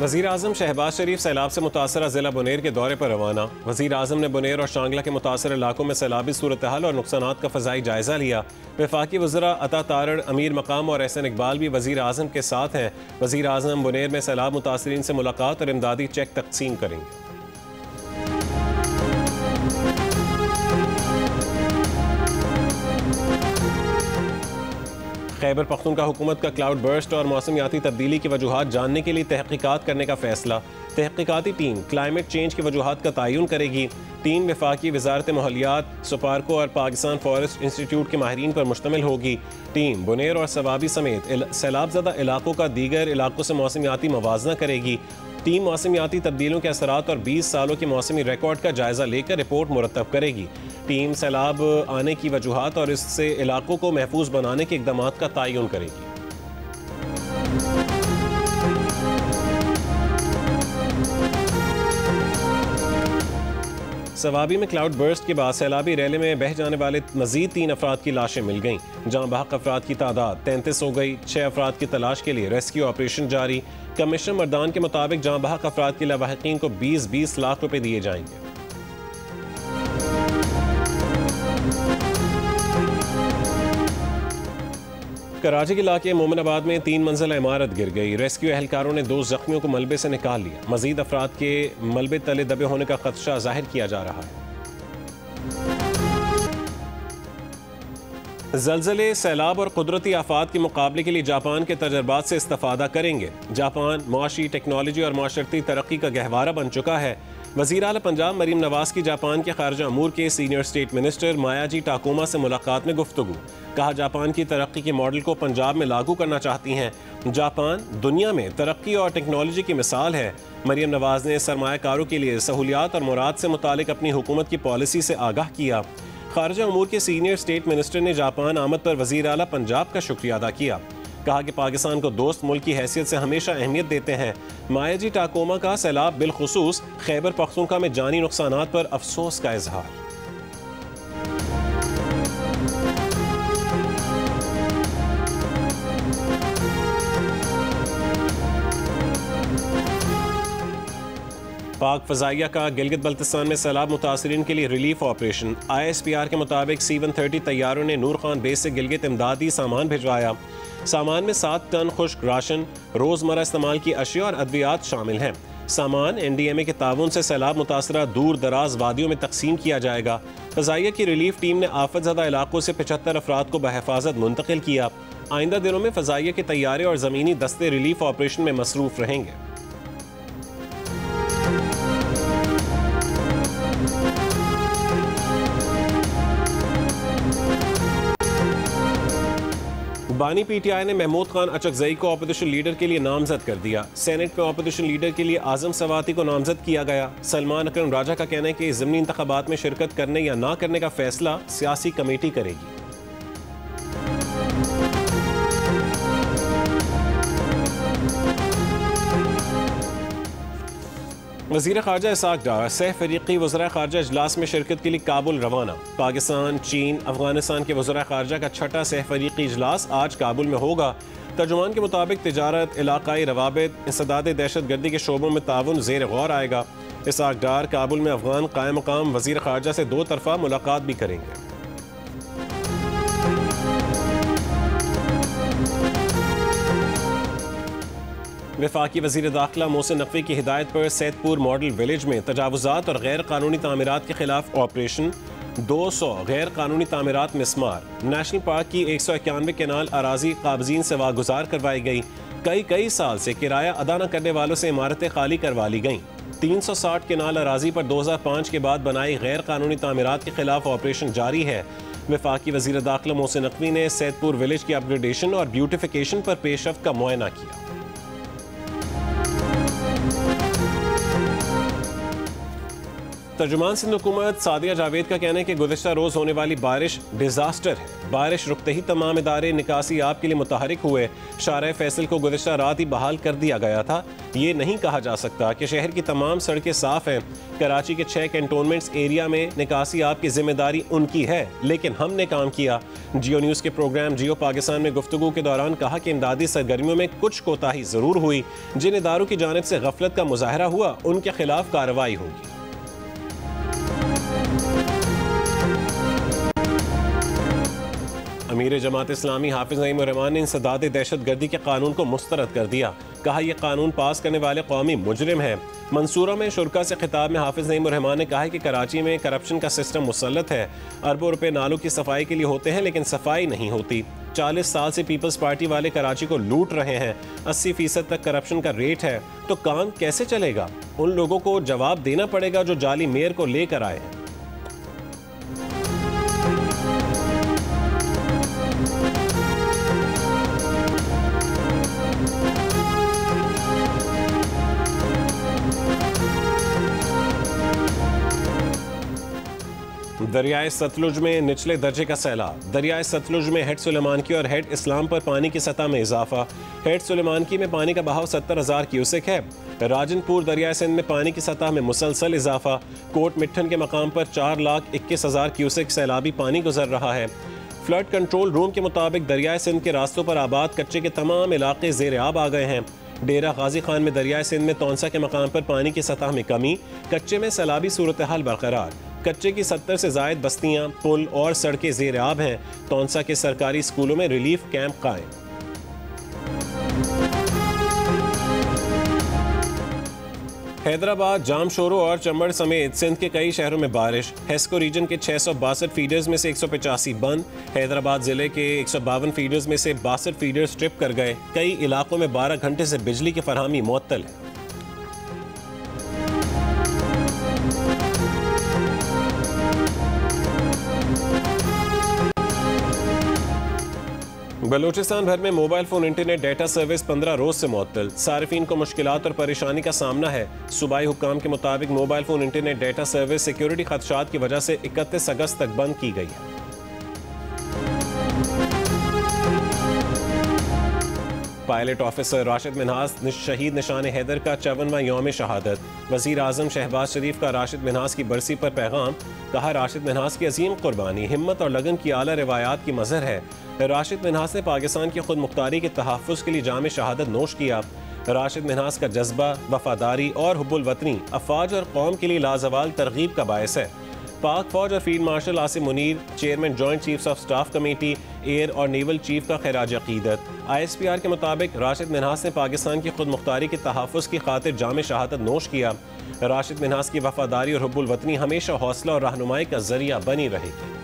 वज़ीर आज़म शहबाज शरीफ सैलाब से मुतासरा ज़िला बुनेर के दौरे पर रवाना। वज़ीर आज़म ने बुनेर और शांगला के मुतासर इलाकों में सैलाबी सूरत हाल और नुकसानात का फ़ज़ाई जायज़ा लिया। वफाकी वज़रा अता तारड़, अमीर मकाम और एहसन इकबाल भी वज़ीर आज़म के साथ हैं। वज़ीर आज़म बुनेर में सैलाब मुतासरीन से मुलाकात और इमदादी चेक तक़सीम करेंगे। खैबर पख्तूनख्वा हुकूमत का क्लाउड बर्स्ट और मौसमियाती तब्दीली की वजूहात जानने के लिए तहकीकात करने का फैसला। तहकीकाती टीम क्लाइमेट चेंज की वजूहात का तयन करेगी। टीम वफाकी वजारत माहौलियात, सुपारको और पाकिस्तान फॉरेस्ट इंस्टीट्यूट के माहिरीन पर मुश्तमिल होगी। टीम बुनेर और सवाबी समेत सैलाबज़दा इलाकों का दीगर इलाकों से मौसमियाती मवाजना करेगी। टीम मौसमियाती तब्दीलियों के असरात और 20 सालों के मौसमी रिकॉर्ड का जायज़ा लेकर रिपोर्ट मुरतब करेगी। टीम सैलाब आने की वजूहात और इससे इलाकों को महफूज बनाने के इक़दाम का तयन करेगी। सवाबी में क्लाउड बर्स्ट के बाद सैलाबी रैली में बह जाने वाले मजीद 3 अफराद की लाशें मिल गईं। जहां बहक अफराद की तादाद 33 हो गई। 6 अफराद की तलाश के लिए रेस्क्यू ऑपरेशन जारी। कमिश्नर मर्दान के मुताबिक जहां बहक अफराद के लावाहिकीन को 20-20 लाख रुपए दिए जाएंगे। कराची के इलाके मोमिनाबाद में 3 मंजिला इमारत गिर गई। रेस्क्यू एहलकारों ने 2 जख्मियों को मलबे से निकाल लिया। मजीद अफराद के मलबे तले दबे होने का खदशा जाहिर किया जा रहा है। ज़लज़ले, सैलाब और कुदरती आफात के मुकाबले के लिए जापान के तजर्बात से इस्तेफादा करेंगे। जापान मुआशी, टेक्नोलॉजी और माशरती तरक्की का गहवारा बन चुका है। वज़ीर आला पंजाब मरीम नवाज की जापान के खारजा अमूर के सीनियर स्टेट मिनिस्टर मायाजी टाकोमा से मुलाकात में गुफ्तगू। कहा, जापान की तरक्की के मॉडल को पंजाब में लागू करना चाहती हैं। जापान दुनिया में तरक्की और टेक्नोलॉजी की मिसाल है। मरीम नवाज ने सरमायाकारों के लिए सहूलियात और मुराद से मुतालिक अपनी हुकूमत की पॉलिसी से आगाह किया। खारजा अमूर के सीनियर स्टेट मिनिस्टर ने जापान आमद पर वज़ीर आला पंजाब का शुक्रिया अदा किया। कहा कि पाकिस्तान को दोस्त मुल्क की हैसियत से हमेशा अहमियत देते हैं। मायाजी टाकोमा का सैलाब बिलखुसूस खैबर पख्तूनख्वा में जानी नुकसानात पर अफसोस का इजहार। पाक फ़ज़ाइया का गिलगित बल्तिस्तान में सैलाब मुतासरीन के लिए रिलीफ ऑपरेशन। ISPR के मुताबिक C-130 तैयारों ने नूर खान बेस से गिलगित इमदादी सामान भिजवाया। सामान में 7 टन खुश्क राशन, रोज़मर्रा इस्तेमाल की अशिया और अद्वियात शामिल हैं। सामान NDMA के ताउन से सैलाब मुतासरा दूर दराज वादियों में तकसीम किया जाएगा। फ़ज़ाइया की रिलीफ टीम ने आफतज़दा इलाकों से 75 अफराद को बहिफाजत मुंतकिल किया। आइंदा दिनों में फ़ज़ाइया के तैयारे और ज़मीनी दस्ते रिलीफ ऑपरेशन में मसरूफ़ रहेंगे। बानी PTI ने महमूद खान अचकजई को अपोजिशन लीडर के लिए नामजद कर दिया। सेनेट में अपोजिशन लीडर के लिए आजम सवाती को नामजद किया गया। सलमान अकरम राजा का कहना है कि ज़िमनी इंतखाबात में शिरकत करने या ना करने का फैसला सियासी कमेटी करेगी। वज़ीर ख़ारजा इसाक डार सह फ़रीक़ी वज़रा ख़ारजा इजलास में शिरकत के लिए काबुल रवाना। पाकिस्तान, चीन, अफ़गानिस्तान के वज़रा ख़ारजा का 6ठा सह फ़रीक़ी इजलास आज काबुल में होगा। तर्जुमान के मुताबिक तिजारत, इलाक़ाई रवाबित, इंसदाद दहशतगर्दी के शोबों में ताउन ज़ेर गौर आएगा। इसाक डार काबुल में अफ़गान क़ायम मक़ाम वज़ीर ख़ारजा से 2 तरफ़ा मुलाकात भी करेंगे। वफाकी वज़ीर दाखिला मोहसिन नकवी की हिदायत पर सैदपुर मॉडल विलेज में तजावुज़ात और गैर कानूनी तामीरात के खिलाफ ऑपरेशन। 200 गैर कानूनी तामीरात मिसमार। नेशनल पार्क की 191 केनाल अराजी काबजीन से वागुजार करवाई गई। कई साल से किराया अदा न करने वालों से इमारतें खाली करवा ली गईं। 360 केनाल अराजी पर 2005 के बाद बनाई गैर कानूनी तामीरात के खिलाफ ऑपरेशन जारी है। वफाकी वज़ीर दाखिला मोहसिन नकवी ने सैदपुर विलेज की अपग्रेडेशन और ब्यूटिफिकेशन पर पेशरफ्त का मुआयना किया। तर्जुमान सिंध हुकूमत सादिया जावेद का कहना है कि गुज़िश्ता रोज़ होने वाली बारिश डिजास्टर है। बारिश रुकते ही तमाम इदारे निकासी आप के लिए मुतहरिक हुए। शाहराह फैसल को गुज़िश्ता रात ही बहाल कर दिया गया था। ये नहीं कहा जा सकता कि शहर की तमाम सड़कें साफ हैं। कराची के 6 कैंटोनमेंट्स एरिया में निकासी आप की जिम्मेदारी उनकी है, लेकिन हमने काम किया। जियो न्यूज़ के प्रोग्राम जियो पाकिस्तान में गुफ्तगू के दौरान कहा कि इमदादी सरगर्मियों में कुछ कोताही ज़रूर हुई। जिन इदारों की जानिब से गफलत का मुजाहरा हुआ उनके खिलाफ कार्रवाई होगी। अमीर जमात इस्लामी हाफिज नईम उर रहमान ने इंसदाद दहशत गर्दी के कानून को मुस्तरद कर दिया। कहा यह कानून पास करने वाले कौमी मुजरिम है। मंसूरा में शुरका से खिताब में हाफिज नईम उर रहमान ने कहा है कि कराची में करप्शन का सिस्टम मुसल्लत है। अरबों रुपए नालों की सफाई के लिए होते हैं, लेकिन सफाई नहीं होती। 40 साल से पीपल्स पार्टी वाले कराची को लूट रहे हैं। 80% तक करप्शन का रेट है, तो काम कैसे चलेगा? उन लोगों को जवाब देना पड़ेगा जो जाली मेयर को लेकर आए हैं। दरियाए सतलुज में निचले दर्जे का सैलाब। दरियाए सतलुज में हेड सुलेमानकी और हेड इस्लाम पर पानी की सतह में इजाफा। हेड सुलेमानकी में पानी का बहाव 70,000 क्यूसेक है। राजनपुर दरियाए सिंध में पानी की सतह में मुसलसल इजाफा। कोट मिट्ठन के मकाम पर 4,21,000 क्यूसेक सैलाबी पानी गुजर रहा है। फ्लड कंट्रोल रूम के मुताबिक दरियाए सिंध के रास्तों पर आबाद कच्चे के तमाम इलाके ज़ेर आब आ गए हैं। डेरा गाजी खान में दरियाए सिंध में तौंसा के मकाम पर पानी की सतह में कमी। कच्चे में सैलाबी सूरत हाल बरकरार। कच्चे की 70 से ज़ायद बस्तियां, पुल और सड़कें ज़ेर आब हैं। तौंसा के सरकारी स्कूलों में रिलीफ कैंप कायम। हैदराबाद, जामशोरो और चंबड़ समेत सिंध के कई शहरों में बारिश। हेस्को रीजन के 662 फीडर्स में से 185 बंद। हैदराबाद जिले के 152 फीडर्स में से 62 फीडर्स ट्रिप कर गए। कई इलाकों में 12 घंटे से बिजली की फरहमी मुअत्तल है। बलूचिस्तान भर में mobile phone internet data service 15 रोज से मुअत्तल। सारिफीन को मुश्किलात और परेशानी का सामना है। सूबाई हुक्काम के मुताबिक mobile phone internet data service security खदशात की वजह से 31 अगस्त तक बंद की गई है। पायलट ऑफिसर राशिद मिन्हास शहीद निशान हैदर का 54वां यौम शहादत। वज़ीर आज़म शहबाज शरीफ का राशिद मिन्हास की बरसी पर पैगाम। कहा राशिद मिन्हास की अजीम कुर्बानी, हिम्मत और लगन की आला रिवायात की मज़हर है। राशिद मिन्हास ने पाकिस्तान की खुद मुख्तारी के तहफ़्फ़ुज़ के लिए जाम शहादत नोश किया। राशिद मिन्हास का जज्बा, वफादारी और हुब्बुल वतनी अफ़वाज और कौम के लिए लाजवाल तरगीब का बायस है। पाक फौज और field marshal Asim Munir, chairman joint chiefs of staff committee, air और नेवल चीफ का खैराज अकीदत। ISPR के मुताबिक राशिद मिन्हास ने पाकिस्तान की खुद मुख्तारी के तहफ़्फ़ुज़ की खातिर जाम शहादत नोश किया। राशिद मिन्हास की वफादारी और हुब्बुल वतनी हमेशा हौसला और रहनुमाई का जरिया बनी रहेगी।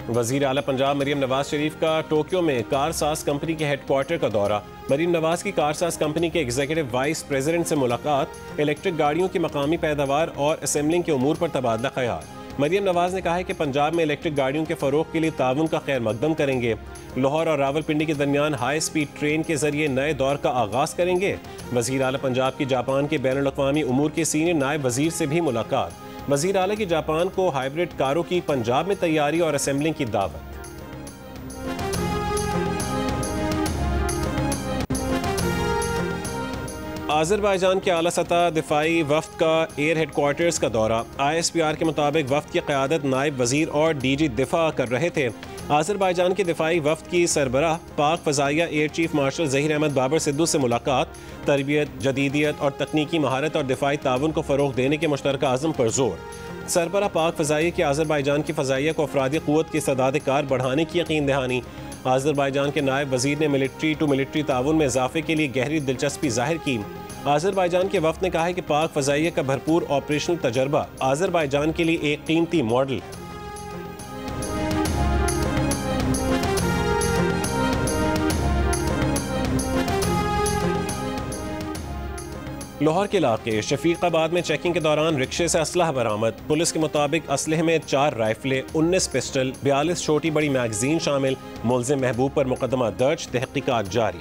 वज़ीर आला पंजाब मरीम नवाज शरीफ का टोक्यो में कारसाज कंपनी के हेडक्वार्टर का दौरा। मरीम नवाज की कारसाज कंपनी के एग्जीक्यूटिव वाइस प्रेसिडेंट से मुलाकात। इलेक्ट्रिक गाड़ियों की मकामी पैदावार और असेंबलिंग के उमूर पर तबादला ख्याल। मरीम नवाज ने कहा है कि पंजाब में इलेक्ट्रिक गाड़ियों के फ़रोग़ के लिए ताउन का खैर मकदम करेंगे। लाहौर और रावलपिंडी के दरमियान हाई स्पीड ट्रेन के जरिए नए दौर का आगाज़ करेंगे। वज़ीर आला पंजाब की जापान के बैनुल अक़वामी उमूर के सीनियर नायब वज़ीर से भी मुलाकात। वज़ीर आला की जापान को हाइब्रिड कारों की पंजाब में तैयारी और असेंबलिंग की दावत। आज़रबाईजान के आला सतह दिफाई वफ्द का एयर हेडक्वार्टर्स का दौरा। ISPR के मुताबिक वफ्द की क़यादत नायब वज़ीर और DG दिफा कर रहे थे। आज़रबाईजान के दिफाई वफ्द की सरबराह पाक फ़ज़ाइया air chief marshal Zaheer Ahmed Babar Sidhu से मुलाकात। तरबियत, जदीदियत और तकनीकी महारत और दिफाई ताउन को फ़रोग़ देने के मुश्तरका आज़म पर जोर। सरबराह पाक फ़ज़ाइया की आज़रबाईजान की फ़ज़ाइया को अफरादी क़ुव्वत की सदाद कार बढ़ाने की यकीन दहानी। आज़रबाईजान के नायब वज़ीर ने मिलिट्री टू मिलिट्री ताउन में इजाफे के लिए गहरी दिलचस्पी ज़ाहिर की। आज़रबाईजान के वफ़द ने कहा है कि पाक फ़ज़ाइया का भरपूर ऑपरेशनल तजर्बा आज़रबाईजान के लिए एक कीमती मॉडल है। लाहौर के इलाके शफीकाबाद में चेकिंग के दौरान रिक्शे से असलहा बरामद। पुलिस के मुताबिक असलहे में 4 राइफलें, 19 पिस्टल, 42 छोटी बड़ी मैगजीन शामिल। मुलजिम महबूब पर मुकदमा दर्ज, तहकीकात जारी।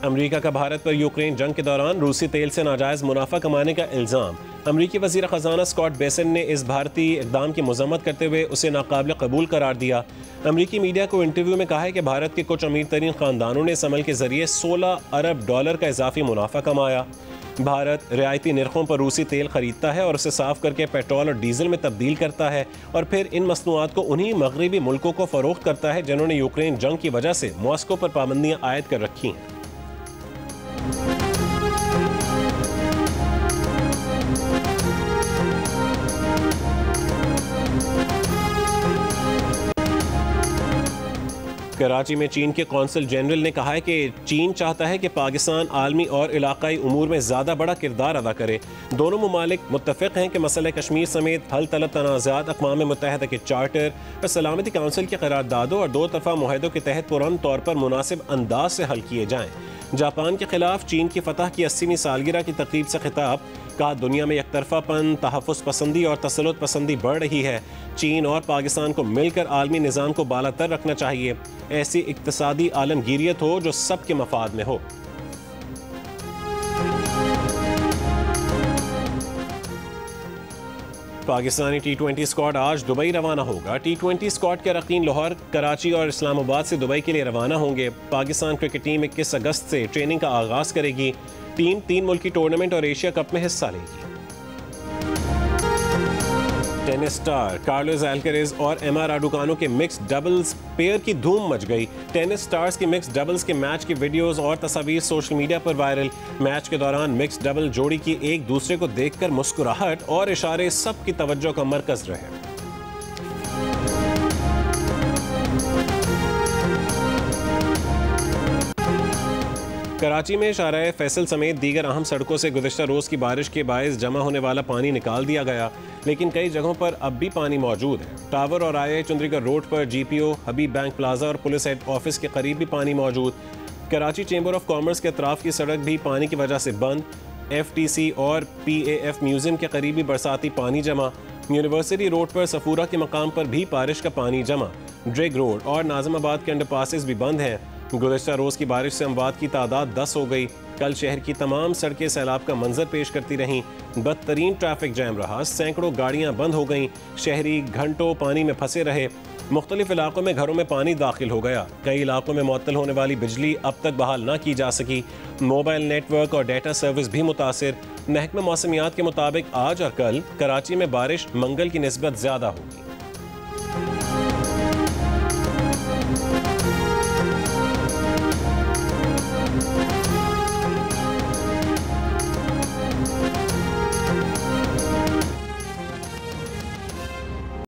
अमेरिका का भारत पर यूक्रेन जंग के दौरान रूसी तेल से नाजायज़ मुनाफा कमाने का इल्ज़ाम। अमेरिकी वज़ीर ख़जाना स्कॉट बेसन ने इस भारतीय इक़दाम की मज़म्मत करते हुए उसे नाकाबिल कबूल करार दिया। अमेरिकी मीडिया को इंटरव्यू में कहा है कि भारत के कुछ अमीर तरीन ख़ानदानों ने इस अमल के ज़रिए $16 अरब का इजाफी मुनाफा कमाया। भारत रियायती निर्खों पर रूसी तेल खरीदता है और उसे साफ करके पेट्रोल और डीजल में तब्दील करता है और फिर इन मसनूआत को उन्हीं मगरबी मुल्कों को फ़रोख्त करता है जिन्होंने यूक्रेन जंग की वजह से मॉस्को पर पाबंदियाँ आयद कर रखी हैं। कराची में चीन के कौंसल जनरल ने कहा है कि चीन चाहता है कि पाकिस्तान आलमी और इलाकाई उमूर में ज़्यादा बड़ा किरदार अदा करे। दोनों ममालिक मुत्तफ़िक़ हैं कि मसला कश्मीर समेत हल तलब तनाज़ात अक़वाम मुत्तहिदा के चार्टर और सलामती काउंसिल के करारदादों और दो तरफ़ा मुआहदों के तहत पुरअमन तौर पर मुनासिब अंदाज से हल किए जाएँ। जापान के खिलाफ चीन की फतह की 80वीं सालगिरह की तकरीब से खिताब। कहा, दुनिया में एकतरफापन, तहफ़्फ़ुज़ पसंदी और तसल्लुत पसंदी बढ़ रही है। चीन और पाकिस्तान को मिलकर आलमी निज़ाम को बालातर रखना चाहिए। ऐसी इक़्तिसादी आलमगीरियत हो जो सबके मफाद में हो। पाकिस्तानी T20 स्क्वाड आज दुबई रवाना होगा। T20 स्क्वाड के अरकान लाहौर, कराची और इस्लामाबाद से दुबई के लिए रवाना होंगे। पाकिस्तान क्रिकेट टीम 21 अगस्त से ट्रेनिंग का आगाज करेगी। टीम 3 मुल्की टूर्नामेंट और एशिया कप में हिस्सा लेगी। टेनिस स्टार कार्लोस अल्काराज और एमा राडुकानो के मिक्स्ड डबल्स पेयर की धूम मच गई। टेनिस स्टार्स की मिक्स्ड डबल्स के मैच की वीडियोस और तस्वीर सोशल मीडिया पर वायरल। मैच के दौरान मिक्स्ड डबल जोड़ी की एक दूसरे को देखकर मुस्कुराहट और इशारे सबकी तवज्जो का मरकज रहे। कराची में शाहराह फैसल समेत दीगर अहम सड़कों से गुज़िश्ता रोज़ की बारिश के बायस जमा होने वाला पानी निकाल दिया गया, लेकिन कई जगहों पर अब भी पानी मौजूद है। टावर और आई चुंदरीगढ़ रोड पर GPO, हबीब बैंक प्लाजा और पुलिस हेड ऑफिस के करीब भी पानी मौजूद। कराची चैम्बर ऑफ कॉमर्स के अतराफ की सड़क भी पानी की वजह से बंद। FTC और PAF म्यूजियम के करीब भी बरसाती पानी जमा। यूनिवर्सिटी रोड पर सफूरा के मकाम पर भी बारिश का पानी जमा। ड्रेग रोड और नाज़िमाबाद के अंडरपासेस भी बंद हैं। गुज़िश्ता रोज़ की बारिश से अमवात की तादाद 10 हो गई। कल शहर की तमाम सड़कें सैलाब का मंजर पेश करती रहीं। बदतरीन ट्रैफिक जैम रहा, सैकड़ों गाड़ियां बंद हो गईं। शहरी घंटों पानी में फंसे रहे। मुख्तलिफ इलाकों में घरों में पानी दाखिल हो गया। कई इलाकों में मुअत्तल होने वाली बिजली अब तक बहाल न की जा सकी। मोबाइल नेटवर्क और डेटा सर्विस भी मुतासिर। महकमा मौसमियात के मुताबिक आज और कल कराची में बारिश मंगल की निस्बत ज़्यादा होगी।